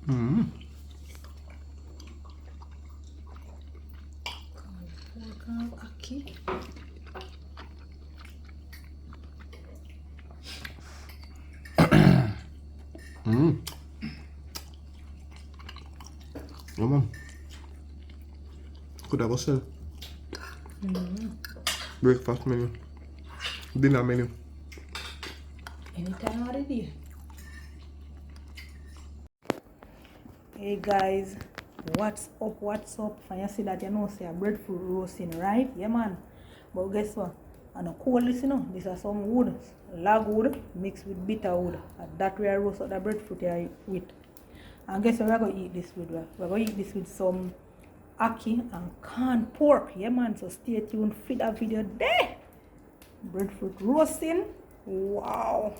Mm. Ackee. Mm. Yeah, man. Could have a sell. Breakfast menu. Dinner menu. Anytime of the day. Hey guys, what's up? What's up? When you see that, you know, say a breadfruit roasting, right? Yeah, man. But guess what? And a cold this, you know, this is some wood, log wood mixed with bitter wood. And that we are roast out the breadfruit here with. And guess what we're going to eat this with? We're going to eat this with some ackee and canned pork. Yeah, man. So stay tuned for that video there. Breadfruit roasting. Wow.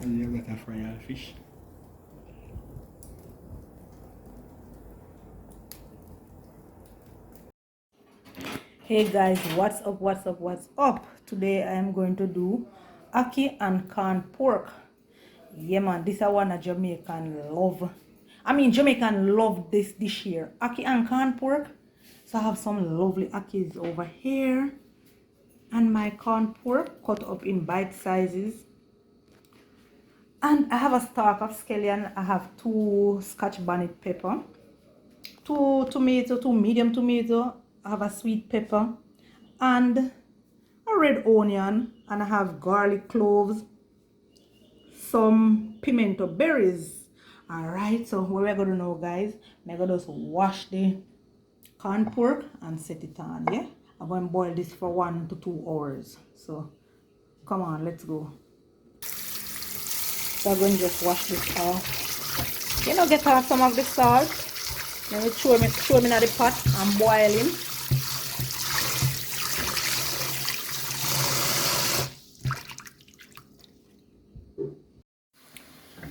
And you got a fry and fish. Hey guys, what's up? What's up? What's up? Today I am going to do ackee and canned pork. Yeah, man, this is one a Jamaican love. Jamaican love this dish here. Ackee and canned pork. So I have some lovely ackees over here, and my canned pork cut up in bite sizes. And I have a stock of scallion. I have 2 Scotch bonnet pepper, 2 medium tomato. I have a sweet pepper and a red onion, and I have garlic cloves, some pimento berries. All right, so what we're gonna do now, guys, I'm gonna just wash the canned pork and set it on. Yeah, I'm gonna boil this for 1 to 2 hours. So come on, let's go. So I'm going to just wash this off. You know, get off some of the salt. Then we throw them in the pot and boiling.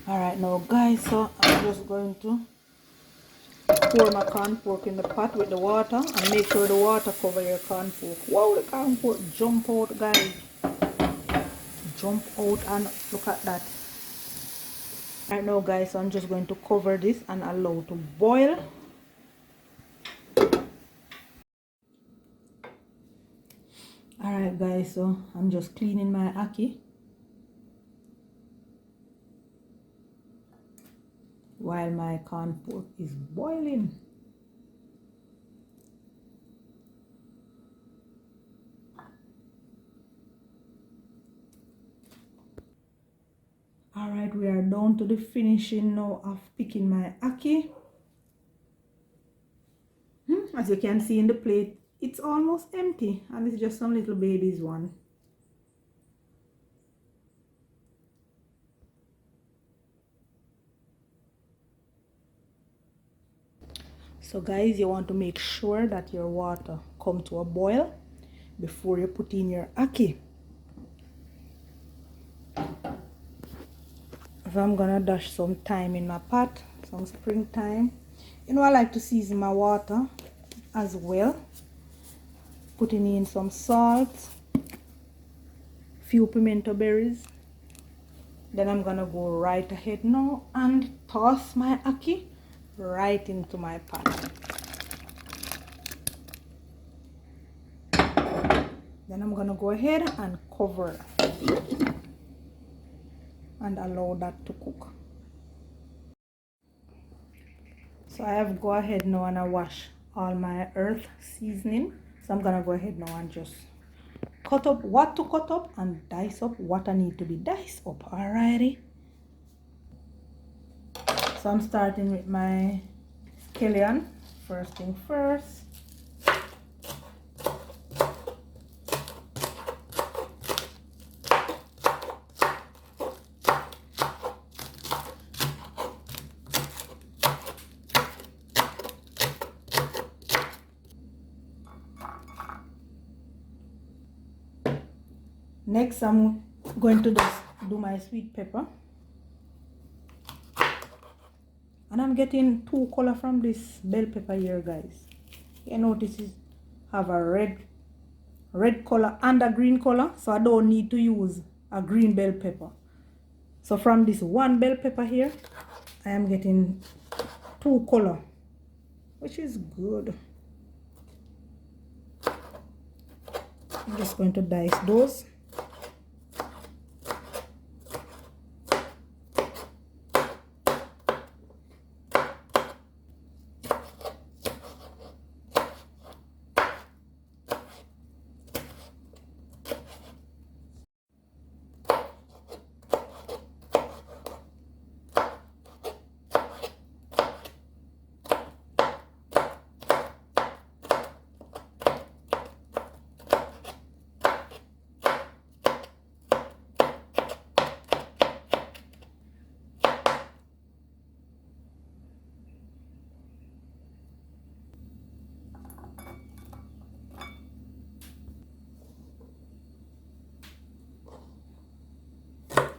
Alright now guys, so I'm just going to pour my canned pork in the pot with the water and make sure the water cover your canned pork. Wow, the canned pork jump out, guys. Jump out, and look at that. Right now guys, so I'm just going to cover this and allow it to boil. Alright guys, so I'm just cleaning my ackee while my canned pork is boiling. Alright, we are down to the finishing now of picking my ackee. As you can see in the plate, it's almost empty, and it's just some little baby's one. So guys, you want to make sure that your water come to a boil before you put in your ackee. So I'm gonna dash some thyme in my pot, some springtime. You know, I like to season my water as well. Putting in some salt, few pimento berries. Then I'm gonna go right ahead now and toss my ackee right into my pot. Then I'm gonna go ahead and cover and allow that to cook. So I have go ahead now and I wash all my earth seasoning. So I'm gonna go ahead now and just cut up what to cut up and dice up what I need to be diced up. Alrighty. So I'm starting with my scallion. First thing first. Next, I'm going to just do my sweet pepper. And I'm getting 2 color from this bell pepper here, guys. You notice it have a red color and a green color, so I don't need to use a green bell pepper. So from this 1 bell pepper here, I am getting 2 color, which is good. I'm just going to dice those.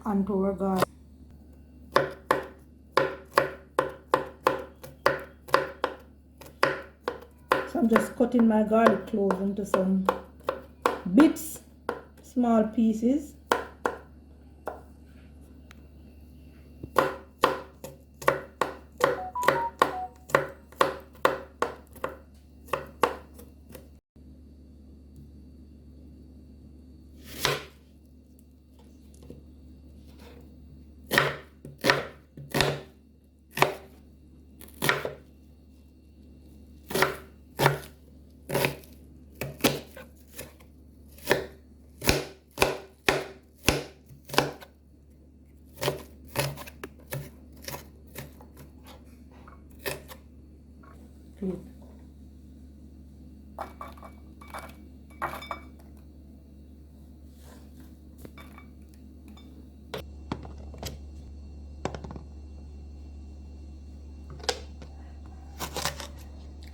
Onto our garlic. So I'm just cutting my garlic cloves into some bits, small pieces.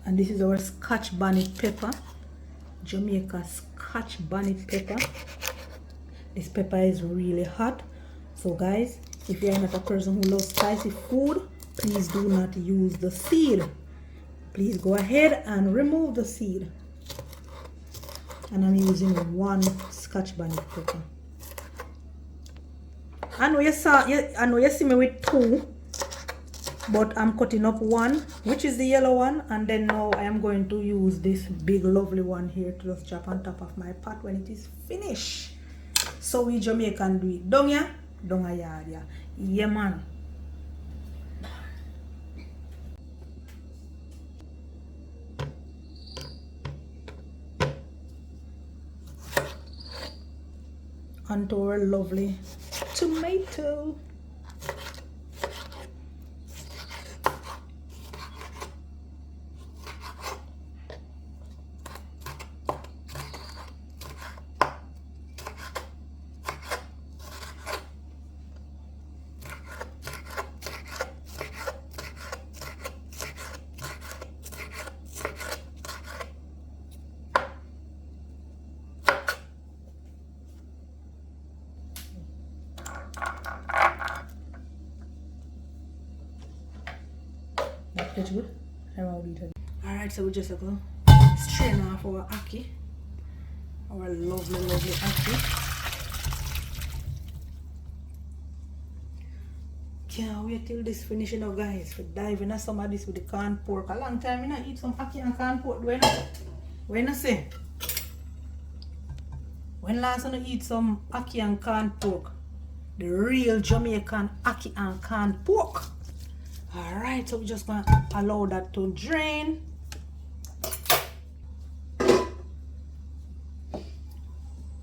And this is our Scotch bonnet pepper, Jamaica Scotch bonnet pepper. This pepper is really hot. So guys, if you are not a person who loves spicy food, please do not use the seed. Please go ahead and remove the seed. And I'm using 1 Scotch bonnet pepper. I know you see me with 2, but I'm cutting up 1, which is the yellow one, and then now I am going to use this big lovely one here to just chop on top of my pot when it is finished. So we Jamaican do it. Don't ya? Don't ya? Yeah man. Onto our lovely tomato. That's good. Alright, so we just go strain off our ackee. Our lovely ackee. Can't wait till this finishing up, guys. For diving into some of this with the canned pork. A long time I eat some ackee and canned pork. When I say? When last time I eat some ackee and canned pork? The real Jamaican ackee and canned pork. Alright, so we're just going to allow that to drain.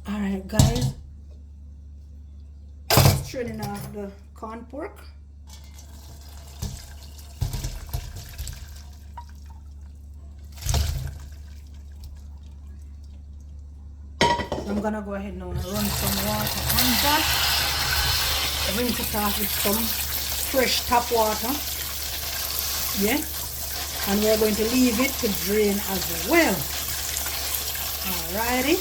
Alright, guys. Straining off the corn pork. So I'm going to go ahead now and run some water on that. Rinse it off with some fresh tap water. Yeah, and we're going to leave it to drain as well. Alrighty.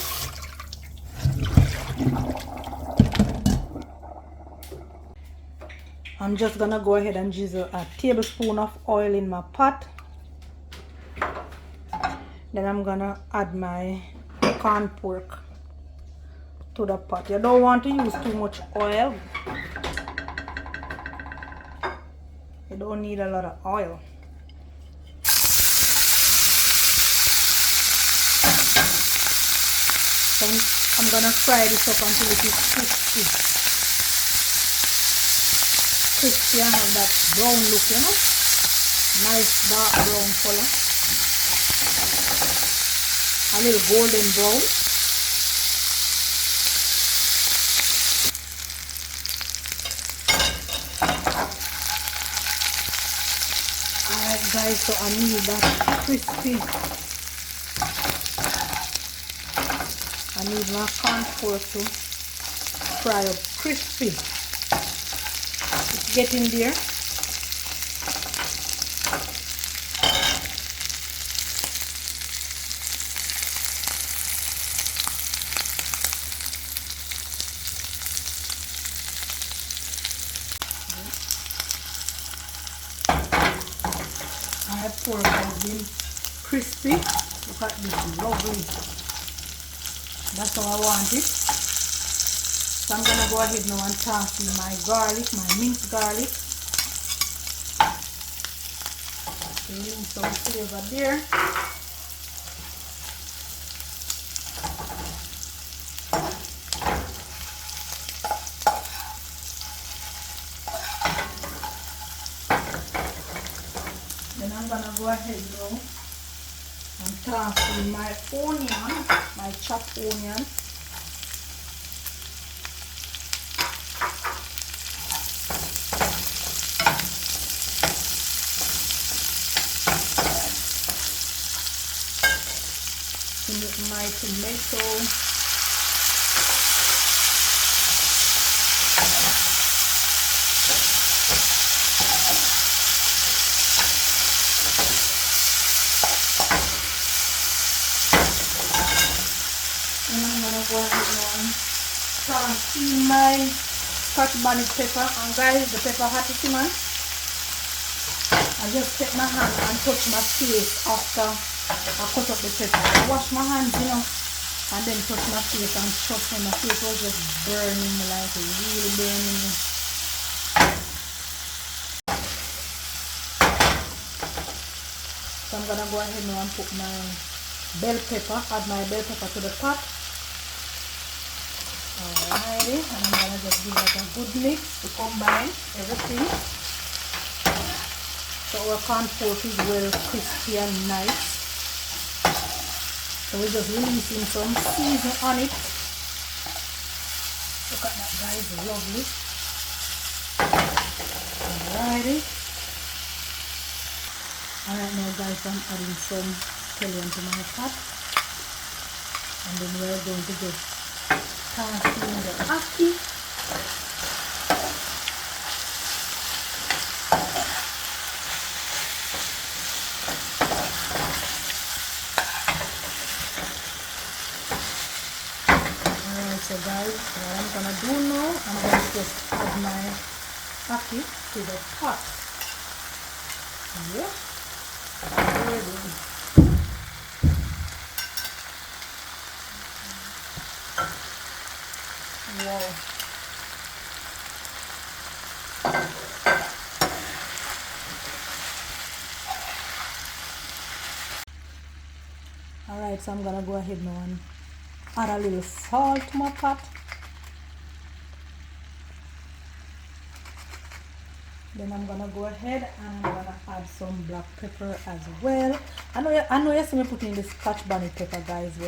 I'm just gonna go ahead and drizzle a tablespoon of oil in my pot. Then I'm gonna add my corn pork to the pot. You don't want to use too much oil. You don't need a lot of oil. Then I'm gonna fry this up until it is crispy. Crispy and have that brown look, you know? Nice dark brown color. A little golden brown. Alright guys, so I need that crispy. I need my corn pork to fry up crispy. It's getting there. My pork has been crispy. Look at this, lovely. That's how I want it. So I'm gonna go ahead now and toss in my garlic, my minced garlic. Feeling some flavor there. Then I'm gonna go ahead now and toss in my onion, my chopped onion. My tomato. And I'm gonna go ahead and toss in my scotch bonnet pepper. And guys, the pepper hot, man. I just take my hand and touch my face after I cut up the pepper. I wash my hands, you know, and then touch my face and trust me, my face was just burning me, like really burning me. So I'm gonna go ahead now and put my bell pepper, add my bell pepper to the pot. Alrighty, and I'm gonna just give that a good mix to combine everything. So our corn pork is well crispy and nice. So we're just releasing some season on it. Look at that, guys, lovely. Alrighty. Alright now guys, I'm adding some scallion to my pot. And then we're going to just toss in the ackee. So guys, what I'm gonna do now, I'm going to just add my ackee to the pot. Yeah. Ready. Wow. Alright, so I'm gonna go ahead now and add a little salt to my pot. Then I'm gonna go ahead and I'm gonna add some black pepper as well. I know you see me putting this scotch bonnet pepper, guys,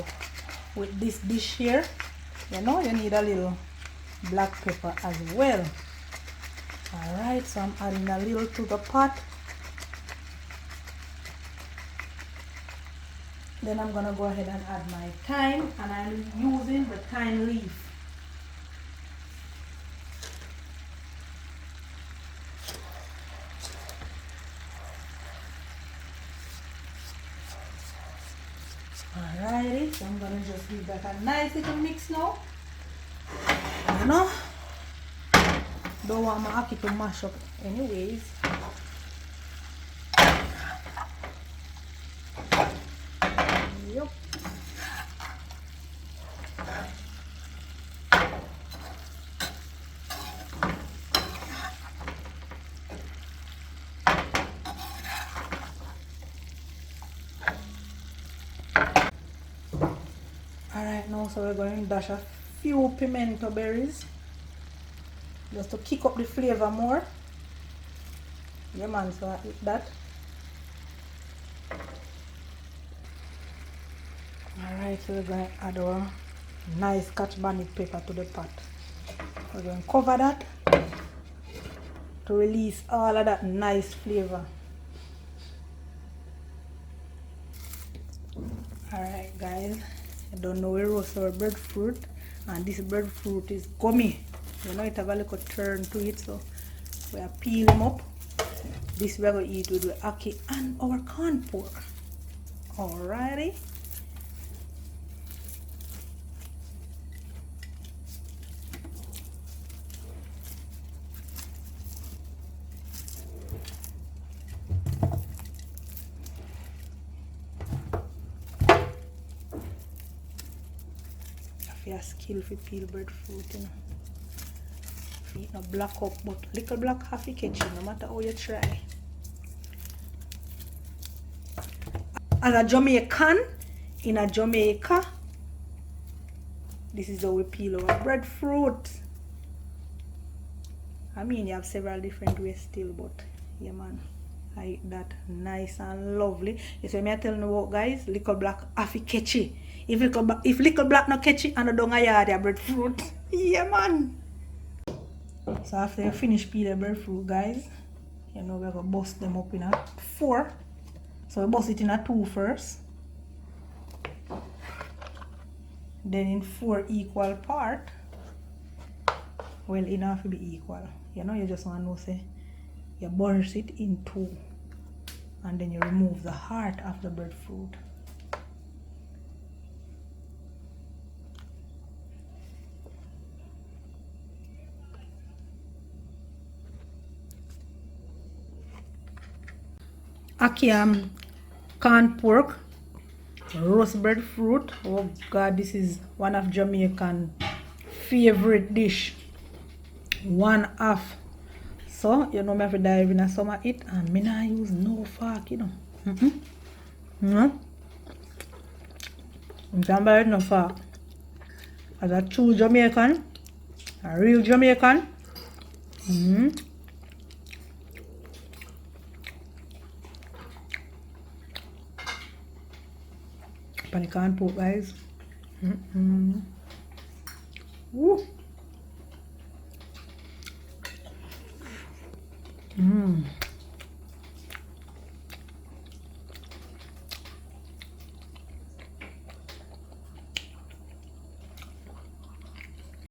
with this dish here. You know you need a little black pepper as well. Alright, so I'm adding a little to the pot. Then I'm gonna go ahead and add my thyme, and I'm using the thyme leaf. Alrighty, so I'm gonna just give that a nice little mix now. You know, Don't want my ackee to mash up anyways. Yep. Alright, now so we're going to dash a few pimento berries just to kick up the flavor more. Yeah man, so I eat that. Alright, so we're going to add our nice Scotch bonnet pepper to the pot. We're going to cover that to release all of that nice flavor. Alright guys, I don't know we roast our breadfruit, and this breadfruit is gummy. You know it have a little turn to it, so we are peel them up. This we're going to eat with the ackee and our corn pork. Alrighty. If you have skill for peel breadfruit, you know. If you eat no black up, but little black half you catch it, no matter how you try. As a Jamaican in a Jamaica, this is how we peel our breadfruit. I mean, you have several different ways still, but yeah man, I eat that nice and lovely. You see me I tell you what guys, little black half you catch it. If little black no catch it and a dung a yard your breadfruit. Yeah man. So after you finish peeling the breadfruit guys, you know we're gonna bust them up in a 4. So we bust it in a 2 first. Then in 4 equal part. Well, enough to be equal. You know, you just want to know, say, you burst it in 2. And then you remove the heart of the breadfruit. Ackee corn pork, roast breadfruit. Oh God, this is one of Jamaican favorite dish. One half. So you know me have to dive in some of it, and me not use no fork, you know. You can't buy it no fork. As a true Jamaican, a real Jamaican. But I can't put guys. Woo.